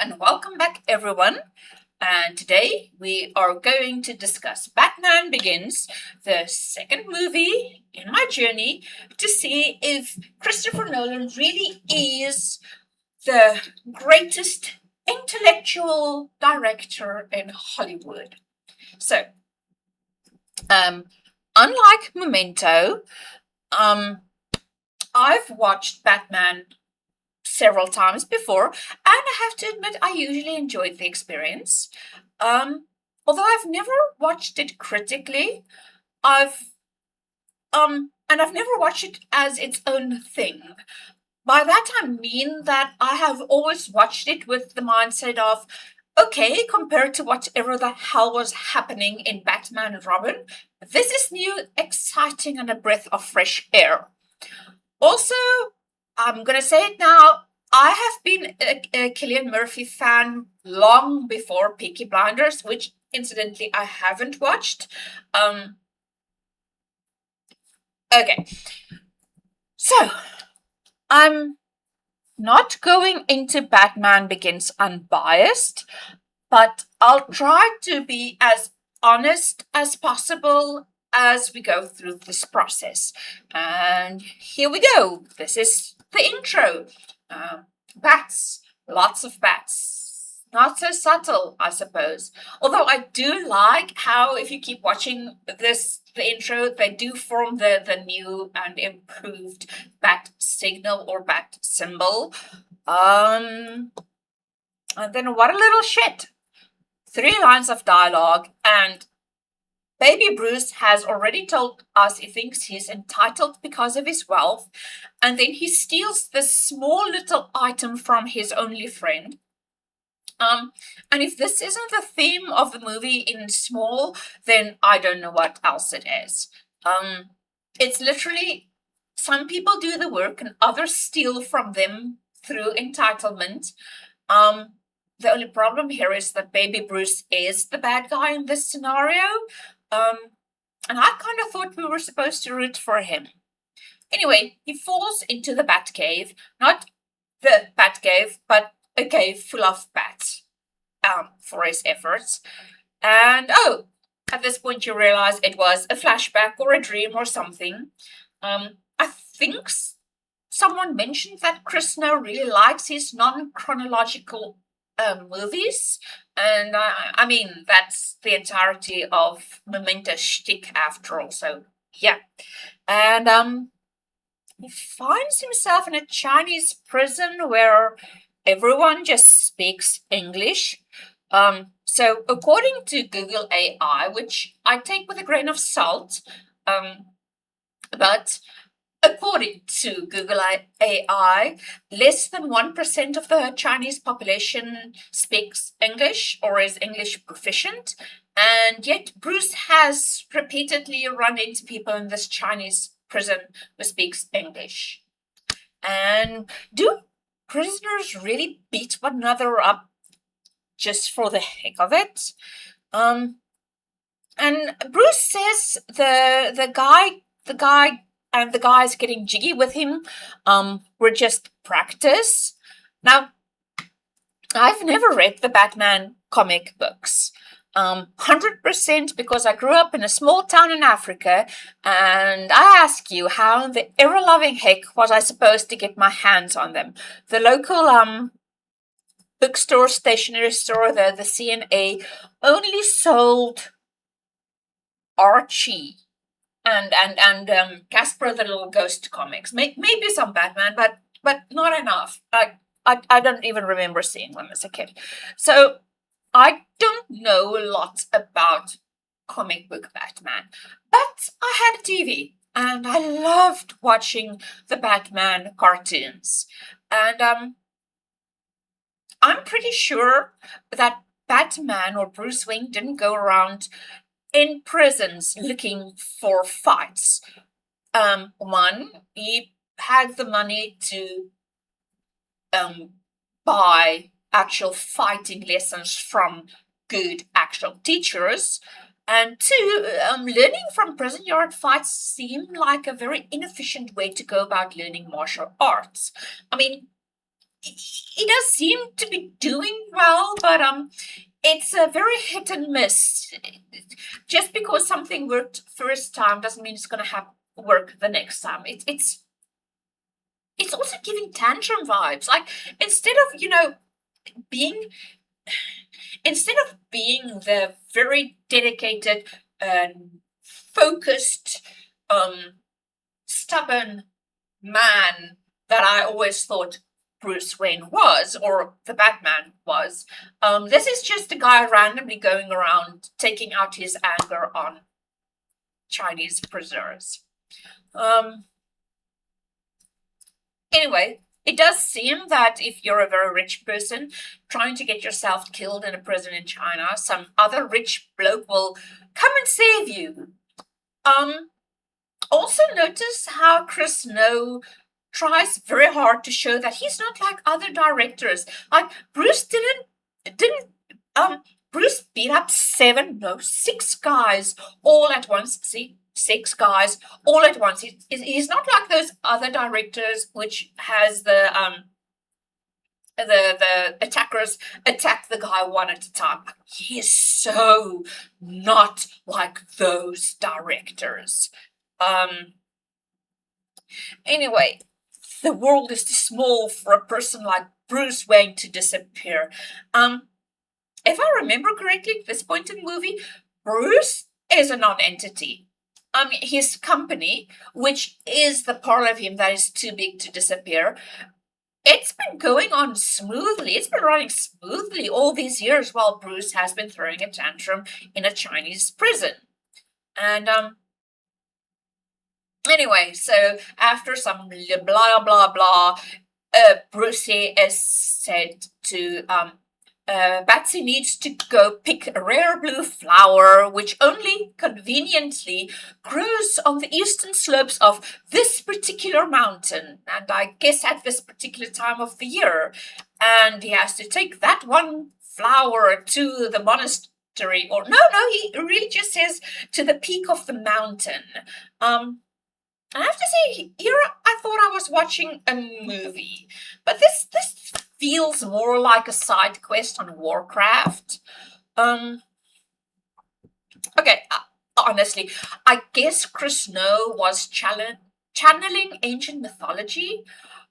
and welcome back, everyone. And today we are going to discuss Batman Begins, the second movie in my journey to see if Christopher Nolan really is the greatest intellectual director in Hollywood. So, unlike Memento, I've watched Batman several times before, and I have to admit I usually enjoyed the experience. Although I've never watched it critically, I've never watched it as its own thing. By that I mean that I have always watched it with the mindset of, okay, compared to whatever the hell was happening in Batman and Robin, this is new, exciting, and a breath of fresh air. Also, I'm going to say it now. I have been a Cillian Murphy fan long before Peaky Blinders, which incidentally I haven't watched. Okay. So, I'm not going into Batman Begins unbiased, but I'll try to be as honest as possible as we go through this process. And here we go. This is the intro. Bats, lots of bats. Not so subtle, I suppose. Although I do like how, if you keep watching the intro, they do form the new and improved bat signal or bat symbol. And then what a little shit. 3 lines of dialogue, and Baby Bruce has already told us he thinks he's entitled because of his wealth, and then he steals this small little item from his only friend. And if this isn't the theme of the movie in small, then I don't know what else it is. It's literally some people do the work and others steal from them through entitlement. The only problem here is that Baby Bruce is the bad guy in this scenario. And I kind of thought we were supposed to root for him. Anyway, he falls into the Batcave. Not the Batcave, but a cave full of bats. For his efforts. And at this point you realize it was a flashback or a dream or something. I think someone mentioned that Chris now really likes his non-chronological movies, and I mean that's the entirety of Memento's shtick after all. So yeah, and he finds himself in a Chinese prison where everyone just speaks English. So according to Google AI, which I take with a grain of salt, but according to Google AI, less than 1% of the Chinese population speaks English or is English proficient. And yet Bruce has repeatedly run into people in this Chinese prison who speaks English. And do prisoners really beat one another up just for the heck of it? And Bruce says the guy and the guys getting jiggy with him were just practice. Now, I've never read the Batman comic books. 100% because I grew up in a small town in Africa, and I ask you, how in the ever-loving heck was I supposed to get my hands on them? The local bookstore, stationery store, the CNA only sold Archie and Casper the Little Ghost comics. Maybe some Batman, but not enough. I don't even remember seeing them as a kid. So I don't know a lot about comic book Batman, but I had a TV and I loved watching the Batman cartoons. And I'm pretty sure that Batman or Bruce Wayne didn't go around in prisons looking for fights. One, he had the money to buy actual fighting lessons from good actual teachers. And two, learning from prison yard fights seemed like a very inefficient way to go about learning martial arts. I mean, he does seem to be doing well, but it's a very hit and miss. Just because something worked first time doesn't mean it's going to have work the next time. It's also giving tantrum vibes. Like instead of being instead of being the very dedicated and focused, stubborn man that I always thought Bruce Wayne was, or the Batman was. This is just a guy randomly going around taking out his anger on Chinese prisoners. Anyway, it does seem that if you're a very rich person trying to get yourself killed in a prison in China, some other rich bloke will come and save you. Also notice how Chris No tries very hard to show that he's not like other directors. Like Bruce didn't Bruce beat up 6 guys all at once. See, 6 guys all at once. He's not like those other directors which has the attackers attack the guy one at a time. He is so not like those directors. Anyway, the world is too small for a person like Bruce Wayne to disappear. If I remember correctly, at this point in the movie, Bruce is a non-entity. His company, which is the part of him that is too big to disappear, it's been going on smoothly. It's been running smoothly all these years while Bruce has been throwing a tantrum in a Chinese prison. And, anyway, so after some blah, blah, blah, Bruce is said to, Batsy needs to go pick a rare blue flower, which only conveniently grows on the eastern slopes of this particular mountain, and I guess at this particular time of the year. And he has to take that one flower to the monastery, or no, he really just says to the peak of the mountain. I have to say, here I thought I was watching a movie, but this feels more like a side quest on Warcraft. Okay, honestly, I guess Chris No was channeling ancient mythology.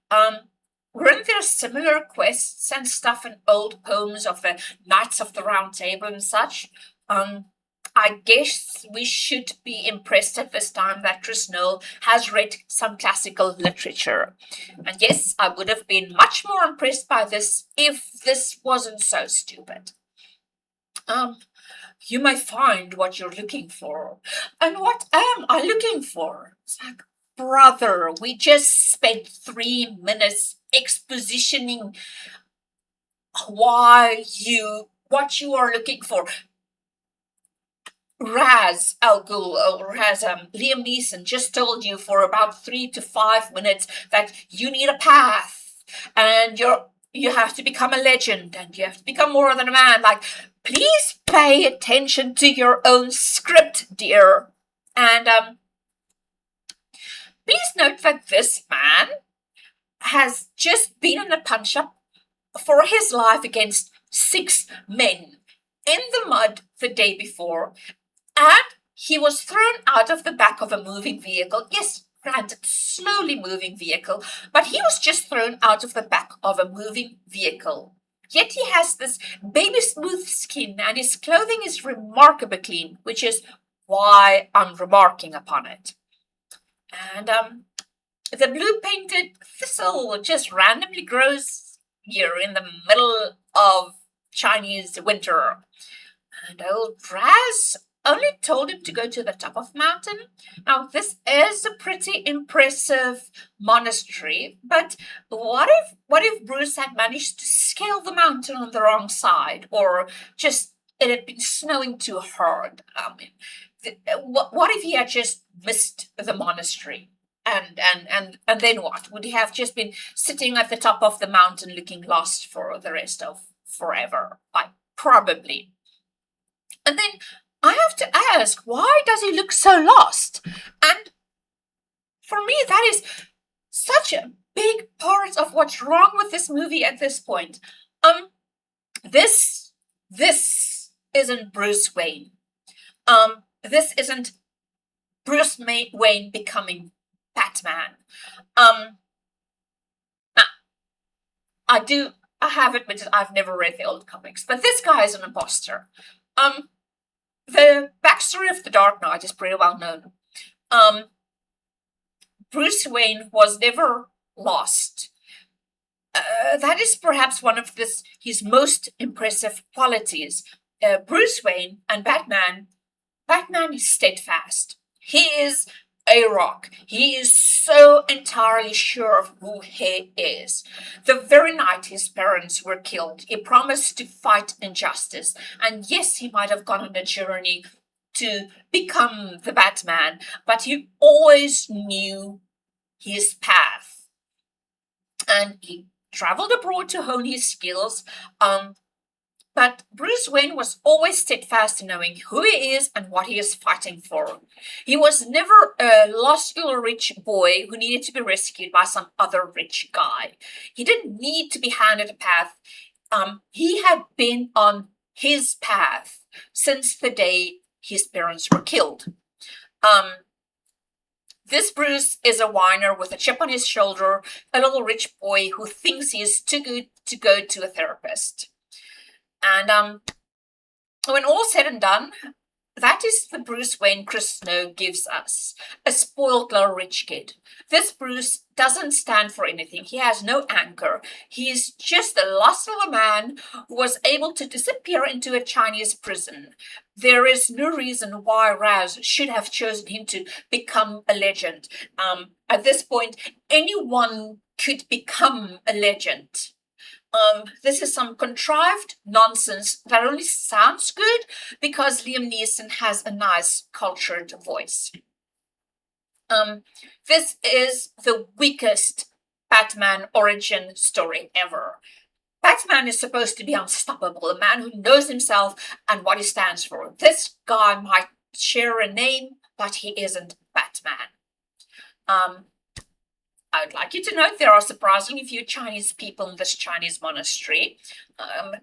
Weren't there similar quests and stuff in old poems of the Knights of the Round Table and such? I guess we should be impressed at this time that Chris No has read some classical literature. And yes, I would have been much more impressed by this if this wasn't so stupid. You may find what you're looking for. And what am I looking for? It's like, brother, we just spent 3 minutes expositioning what you are looking for. Raz Al Ghul, or Liam Neeson just told you for about 3 to 5 minutes that you need a path, and you have to become a legend, and you have to become more than a man. Like, please pay attention to your own script, dear. And please note that this man has just been in a punch-up for his life against 6 men in the mud the day before. And he was thrown out of the back of a moving vehicle. Yes, granted, slowly moving vehicle, but he was just thrown out of the back of a moving vehicle. Yet he has this baby smooth skin and his clothing is remarkably clean, which is why I'm remarking upon it. And the blue painted thistle just randomly grows here in the middle of Chinese winter. And old Raz only told him to go to the top of the mountain. Now, this is a pretty impressive monastery, but what if Bruce had managed to scale the mountain on the wrong side, or just it had been snowing too hard? I mean, what if he had just missed the monastery? And then what? Would he have just been sitting at the top of the mountain looking lost for the rest of forever? Like, probably. And then I have to ask, why does he look so lost? And for me, that is such a big part of what's wrong with this movie at this point. Um, this isn't Bruce Wayne. This isn't Wayne becoming Batman. Um, I have admitted I've never read the old comics, but this guy is an imposter. Um, the backstory of the Dark Knight is pretty well known. Bruce Wayne was never lost. That is perhaps one of his most impressive qualities. Bruce Wayne and Batman is steadfast. He is a rock. He is so entirely sure of who he is. The very night his parents were killed, he promised to fight injustice. And yes, he might have gone on a journey to become the Batman, but he always knew his path. And he traveled abroad to hone his skills. But Bruce Wayne was always steadfast in knowing who he is and what he is fighting for. He was never a lost little rich boy who needed to be rescued by some other rich guy. He didn't need to be handed a path. He had been on his path since the day his parents were killed. This Bruce is a whiner with a chip on his shoulder, a little rich boy who thinks he is too good to go to a therapist. And when all's said and done, that is the Bruce Wayne Chris Snow gives us, a spoiled little rich kid. This Bruce doesn't stand for anything. He has no anchor. He is just a lost little man who was able to disappear into a Chinese prison. There is no reason why Raz should have chosen him to become a legend. At this point, anyone could become a legend. This is some contrived nonsense that only sounds good because Liam Neeson has a nice, cultured voice. This is the weakest Batman origin story ever. Batman is supposed to be unstoppable, a man who knows himself and what he stands for. This guy might share a name, but he isn't Batman. I would like you to note there are surprisingly few Chinese people in this Chinese monastery.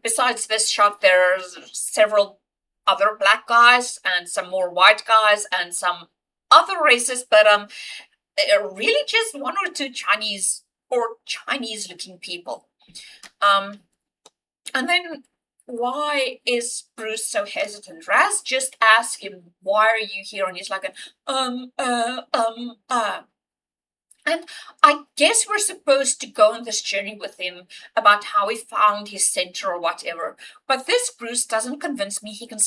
Besides this shot, there's several other black guys and some more white guys and some other races, but really just one or two Chinese or Chinese-looking people. And then why is Bruce so hesitant? Raz just asked him, "Why are you here?" And he's like, And I guess we're supposed to go on this journey with him about how he found his center or whatever. But this Bruce doesn't convince me he can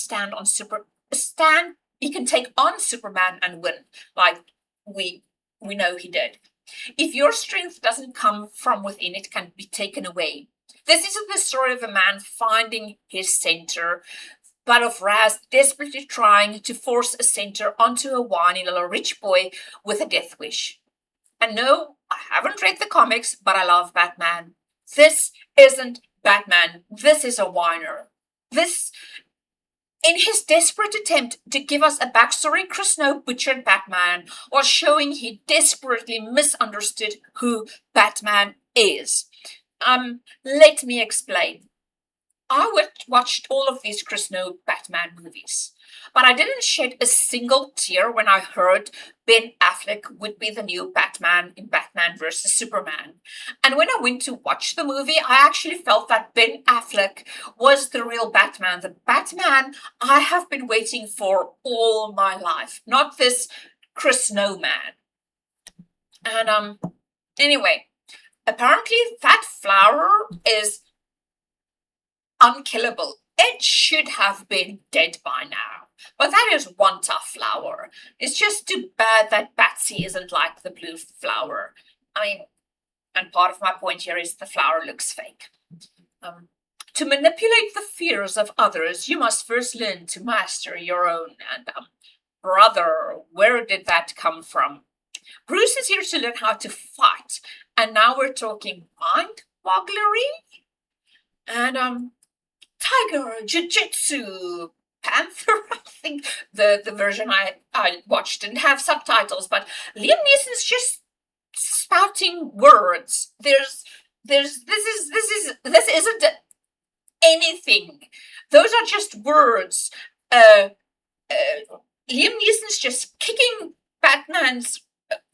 he can take on Superman and win, like we know he did. If your strength doesn't come from within, it can be taken away. This isn't the story of a man finding his center, but of Raz desperately trying to force a center onto a whiny little rich boy with a death wish. And no, I haven't read the comics, but I love Batman. This isn't Batman. This is a whiner. In his desperate attempt to give us a backstory, Chris Snow butchered Batman, while showing he desperately misunderstood who Batman is. Let me explain. I watched all of these Chris Snow Batman movies, but I didn't shed a single tear when I heard Ben Affleck would be the new Batman in Batman vs. Superman. And when I went to watch the movie, I actually felt that Ben Affleck was the real Batman, the Batman I have been waiting for all my life, not this Chris Snow man. And anyway, apparently that flower is unkillable. It should have been dead by now. But that is one tough flower. It's just too bad that Batsy isn't like the blue flower. I mean, and part of my point here is the flower looks fake. To manipulate the fears of others, you must first learn to master your own. And, brother, where did that come from? Bruce is here to learn how to fight. And now we're talking mind-bogglery? And, tiger, jiu-jitsu, panther, I think the version I watched didn't have subtitles, but Liam Neeson's just spouting words. This isn't anything. Those are just words. Uh, Liam Neeson's just kicking Batman's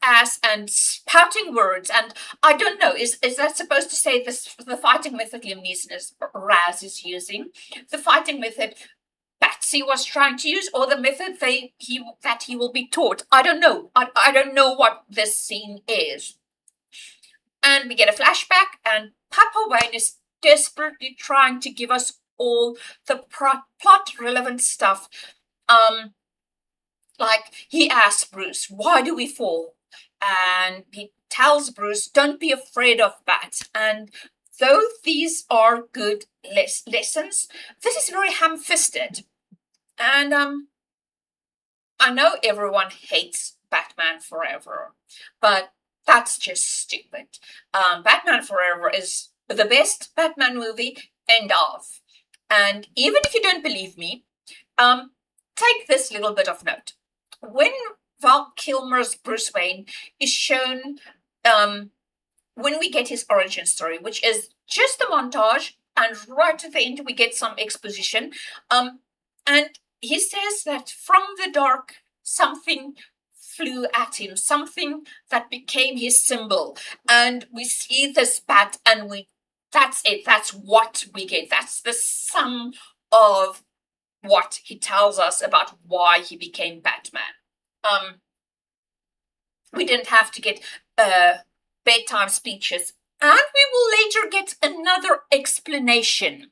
ass and spouting words, and I don't know. Is that supposed to say this? The fighting method Liam Neeson Raz is using, the fighting method Batsy was trying to use, or the method that he will be taught? I don't know. I don't know what this scene is. And we get a flashback, and Papa Wayne is desperately trying to give us all the plot relevant stuff. Like, he asks Bruce, why do we fall? And he tells Bruce, don't be afraid of bats. And though these are good lessons, this is very ham-fisted. And I know everyone hates Batman Forever, but that's just stupid. Batman Forever is the best Batman movie, end of. And even if you don't believe me, take this little bit of note. When Val Kilmer's Bruce Wayne is shown, when we get his origin story, which is just a montage, and right at the end we get some exposition, and he says that from the dark something flew at him, something that became his symbol, and we see this bat, and that's it, that's what we get, that's the sum of what he tells us about why he became Batman. We didn't have to get bedtime speeches, and we will later get another explanation.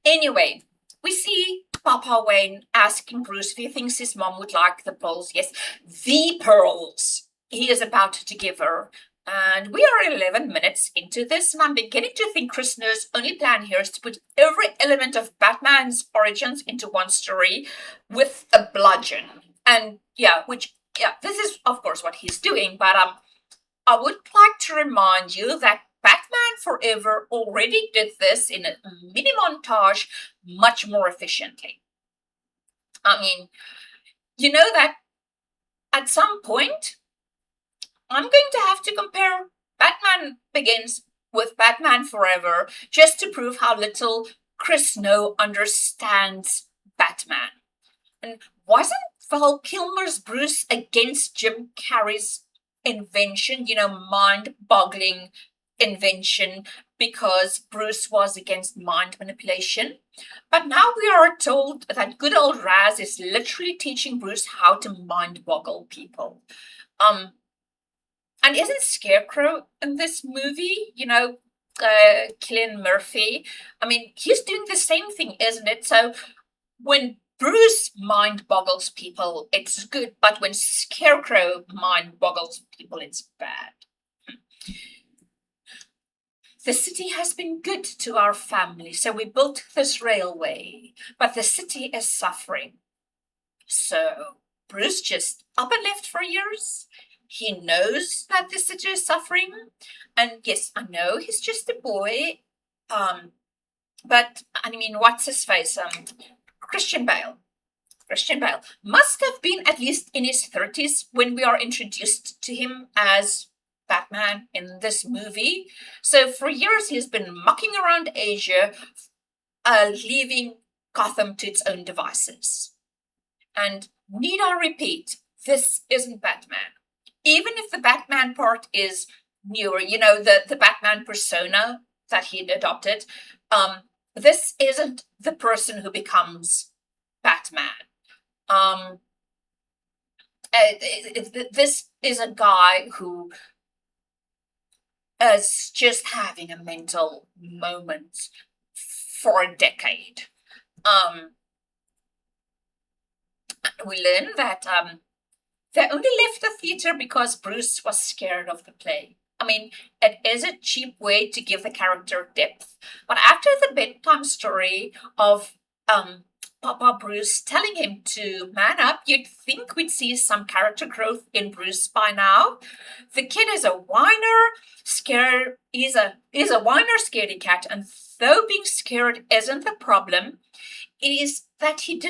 Anyway, we see Papa Wayne asking Bruce if he thinks his mom would like the pearls. Yes, the pearls he is about to give her. And we are 11 minutes into this, and I'm beginning to think Chris Snow's only plan here is to put every element of Batman's origins into one story with a bludgeon. And this is of course what he's doing, but I would like to remind you that Batman Forever already did this in a mini montage much more efficiently. I mean, you know that at some point I'm going to have to compare Batman Begins with Batman Forever just to prove how little Chris Snow understands Batman. And wasn't Val Kilmer's Bruce against Jim Carrey's invention, mind-boggling invention, because Bruce was against mind manipulation? But now we are told that good old Raz is literally teaching Bruce how to mind-boggle people. And isn't Scarecrow in this movie, Cillian Murphy? I mean, he's doing the same thing, isn't it? So when Bruce mind boggles people, it's good, but when Scarecrow mind boggles people, it's bad. The city has been good to our family, so we built this railway, but the city is suffering. So Bruce just up and left for years. He knows that the city is suffering, and yes, I know he's just a boy, but I mean, what's his face? Christian Bale must have been at least in his 30s when we are introduced to him as Batman in this movie. So for years he's been mucking around Asia, leaving Gotham to its own devices. And need I repeat, this isn't Batman. Even if the Batman part is newer, the Batman persona that he'd adopted, this isn't the person who becomes Batman. This is a guy who is just having a mental moment for a decade. We learn that they only left the theater because Bruce was scared of the play. I mean, it is a cheap way to give the character depth. But after the bedtime story of Papa Bruce telling him to man up, you'd think we'd see some character growth in Bruce by now. The kid is a whiner, he's a whiner scaredy cat, and though being scared isn't the problem, it is that he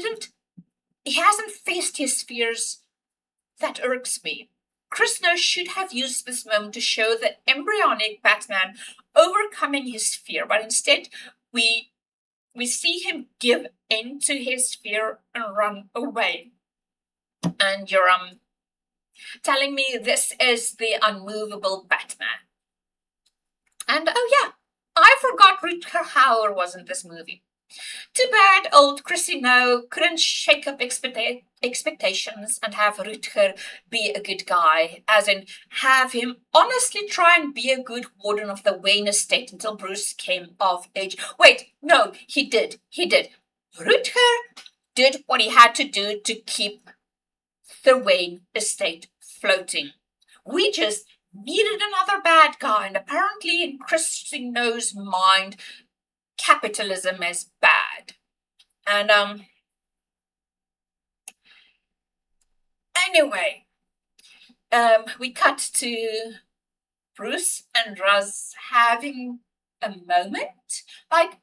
hasn't faced his fears. That irks me. Krishna should have used this moment to show the embryonic Batman overcoming his fear, but instead we see him give in to his fear and run away. And you're telling me this is the unmovable Batman. And oh yeah, I forgot Rutger Hauer was in this movie. Too bad old Chrissy No couldn't shake up expectations and have Rutger be a good guy, as in have him honestly try and be a good warden of the Wayne estate until Bruce came of age. Wait, no, he did. Rutger did what he had to do to keep the Wayne estate floating. We just needed another bad guy, and apparently in Chrissy No's mind, capitalism is bad. And anyway, we cut to Bruce and Raz having a moment. Like,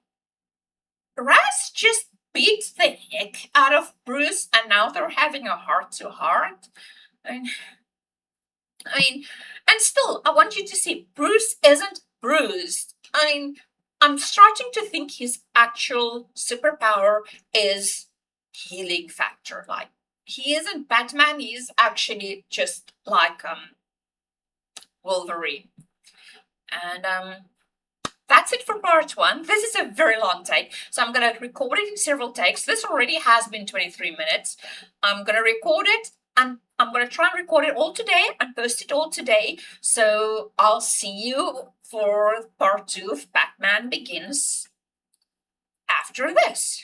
Raz just beat the heck out of Bruce, and now they're having a heart-to-heart. And still, I want you to see Bruce isn't bruised. I'm starting to think his actual superpower is healing factor. Like, he isn't Batman, he's actually just like Wolverine. And that's it for part 1. This is a very long take, so I'm going to record it in several takes. This already has been 23 minutes. I'm going to record it, and I'm going to try and record it all today and post it all today. So I'll see you for part 2 of Batman Begins after this.